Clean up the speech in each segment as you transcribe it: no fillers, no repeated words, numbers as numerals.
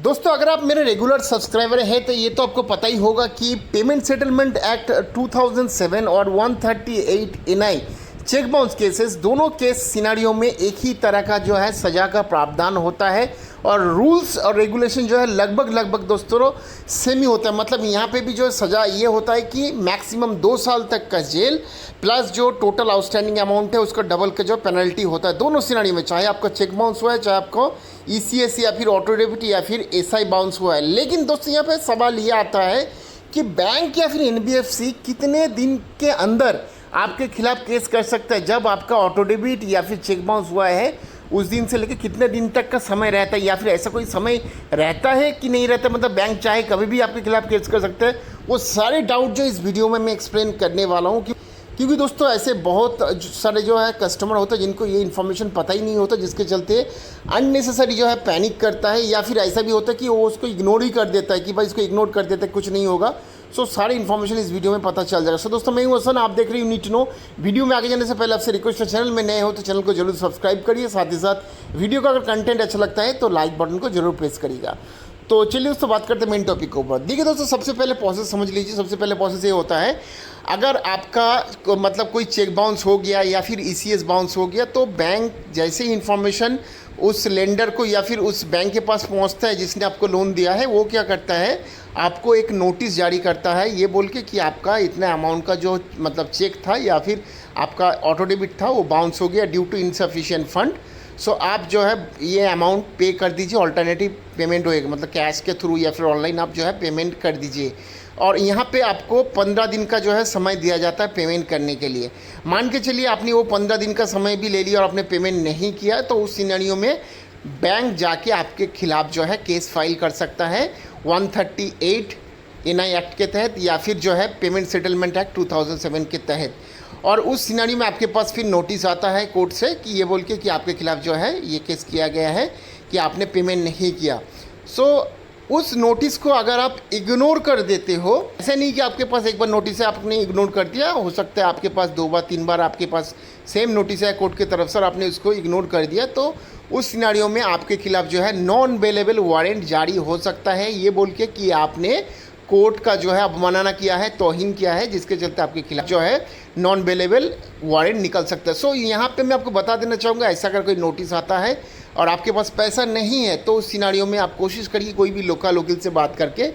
दोस्तों अगर आप मेरे रेगुलर सब्सक्राइबर हैं तो ये तो आपको पता ही होगा कि पेमेंट सेटलमेंट एक्ट 2007 और 138 एनआई चेक बाउंस केसेस दोनों केस सिनारियों में एक ही तरह का जो है सज़ा का प्रावधान होता है और रूल्स और रेगुलेशन जो है लगभग दोस्तों सेम ही होता है। मतलब यहाँ पे भी जो सज़ा ये होता है कि मैक्सिमम 2 साल तक का जेल प्लस जो टोटल आउटस्टैंडिंग अमाउंट है उसका डबल का जो पेनल्टी होता है दोनों सिनारियों में, चाहे आपका चेक बाउंस हुआ है, चाहे आपको ईसीएस या फिर ऑटो डेबिट या फिर एसआई बाउंस हुआ है। लेकिन दोस्तों यहाँ पे सवाल ये आता है कि बैंक या फिर एनबीएफसी कितने दिन के अंदर आपके खिलाफ केस कर सकता है। जब आपका ऑटो डेबिट या फिर चेक बाउंस हुआ है उस दिन से लेकर कितने दिन तक का समय रहता है, या फिर ऐसा कोई समय रहता है कि नहीं रहता, मतलब बैंक चाहे कभी भी आपके खिलाफ केस कर सकते हैं। वो सारे डाउट जो इस वीडियो में मैं एक्सप्लेन करने वाला हूँ क्योंकि दोस्तों ऐसे बहुत सारे जो है कस्टमर होते हैं जिनको ये इन्फॉर्मेशन पता ही नहीं होता, जिसके चलते अननेसेसरी जो है पैनिक करता है, या फिर ऐसा भी होता है कि वो उसको इग्नोर ही कर देता है कि भाई इसको इग्नोर कर देता है, कुछ नहीं होगा। सो सारी इन्फॉर्मेशन इस वीडियो में पता चल जाएगा। सो दोस्तों मैं हूं हसन, आप देख रहे हो नीड टू नो। वीडियो में आगे जाने से पहले आपसे रिक्वेस्ट है, चैनल में नए हो तो चैनल को जरूर सब्सक्राइब करिए, साथ ही साथ वीडियो का अगर कंटेंट अच्छा लगता है तो लाइक बटन को जरूर प्रेस करिएगा। तो चलिए दोस्तों बात करते हैं मेन टॉपिक के ऊपर। देखिए दोस्तों सबसे पहले प्रोसेस समझ लीजिए। सबसे पहले प्रोसेस ये होता है, अगर आपका मतलब कोई चेक बाउंस हो गया या फिर ईसीएस बाउंस हो गया तो बैंक जैसे ही इन्फॉर्मेशन उस लेंडर को या फिर उस बैंक के पास पहुंचता है जिसने आपको लोन दिया है, वो क्या करता है, आपको एक नोटिस जारी करता है ये बोल के कि आपका इतना अमाउंट का जो मतलब चेक था या फिर आपका ऑटो डेबिट था वो बाउंस हो गया ड्यू टू इनसफिशिएंट फंड। सो आप जो है ये अमाउंट पे कर दीजिए, ऑल्टरनेटिव पेमेंट होएगा, मतलब कैश के थ्रू या फिर ऑनलाइन आप जो है पेमेंट कर दीजिए। और यहाँ पे आपको 15 दिन का जो है समय दिया जाता है पेमेंट करने के लिए। मान के चलिए आपने वो 15 दिन का समय भी ले लिया और आपने पेमेंट नहीं किया तो उस सिनेरियो में बैंक जाके आपके खिलाफ जो है केस फाइल कर सकता है 138 एनआई एक्ट के तहत या फिर जो है पेमेंट सेटलमेंट एक्ट 2007 के तहत। और उस सिनेरियो में आपके पास फिर नोटिस आता है कोर्ट से कि ये बोल के कि आपके खिलाफ जो है ये केस किया गया है कि आपने पेमेंट नहीं किया। सो उस नोटिस को अगर आप इग्नोर कर देते हो, ऐसा नहीं कि आपके पास एक बार नोटिस है आपने इग्नोर कर दिया, हो सकता है आपके पास 2 बार 3 बार आपके पास सेम नोटिस है कोर्ट की तरफ से और आपने उसको इग्नोर कर दिया, तो उस सिनारियो में आपके खिलाफ जो है नॉन बेलेबल वारंट जारी हो सकता है ये बोल के कि आपने कोर्ट का जो है अवमानना किया है, तौहीन किया है, जिसके चलते आपके खिलाफ जो है नॉन बेलेबल वारंट निकल सकता है। सो यहाँ पे मैं आपको बता देना चाहूँगा, ऐसा अगर कोई नोटिस आता है और आपके पास पैसा नहीं है तो उस सिनारियो में आप कोशिश करिए कोई भी लोकल वकील से बात करके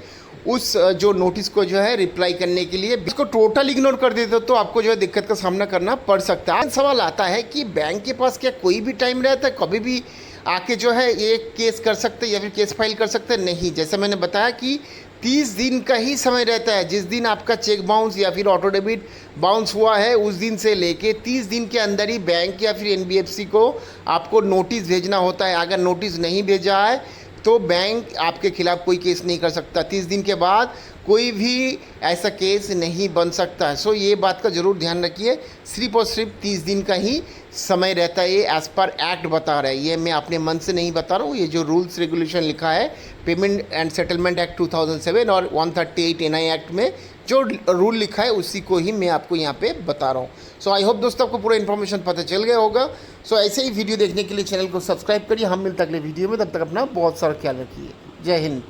उस जो नोटिस को जो है रिप्लाई करने के लिए। इसको टोटल इग्नोर कर देते हो तो आपको जो है दिक्कत का सामना करना पड़ सकता है। सवाल आता है कि बैंक के पास क्या कोई भी टाइम रहता है, कभी भी आके जो है ये केस कर सकते हैं या फिर केस फाइल कर सकते हैं? नहीं, जैसे मैंने बताया कि 30 दिन का ही समय रहता है। जिस दिन आपका चेक बाउंस या फिर ऑटो डेबिट बाउंस हुआ है उस दिन से लेके 30 दिन के अंदर ही बैंक या फिर एनबीएफसी को आपको नोटिस भेजना होता है। अगर नोटिस नहीं भेजा है तो बैंक आपके खिलाफ कोई केस नहीं कर सकता। 30 दिन के बाद कोई भी ऐसा केस नहीं बन सकता है। सो ये बात का ज़रूर ध्यान रखिए, सिर्फ और सिर्फ 30 दिन का ही समय रहता है, ये एज़ पर एक्ट बता रहा है, ये मैं अपने मन से नहीं बता रहा हूँ। ये जो रूल्स रेगुलेशन लिखा है पेमेंट एंड सेटलमेंट एक्ट 2007 और 138 एनआई एक्ट में जो रूल लिखा है उसी को ही मैं आपको यहाँ पे बता रहा हूँ। सो आई होप दोस्तों आपको पूरा इन्फॉर्मेशन पता चल गया होगा। सो ऐसे ही वीडियो देखने के लिए चैनल को सब्सक्राइब करिए। हम मिलते अगले वीडियो में, तब तक अपना बहुत सारा ख्याल रखिए। जय हिंद।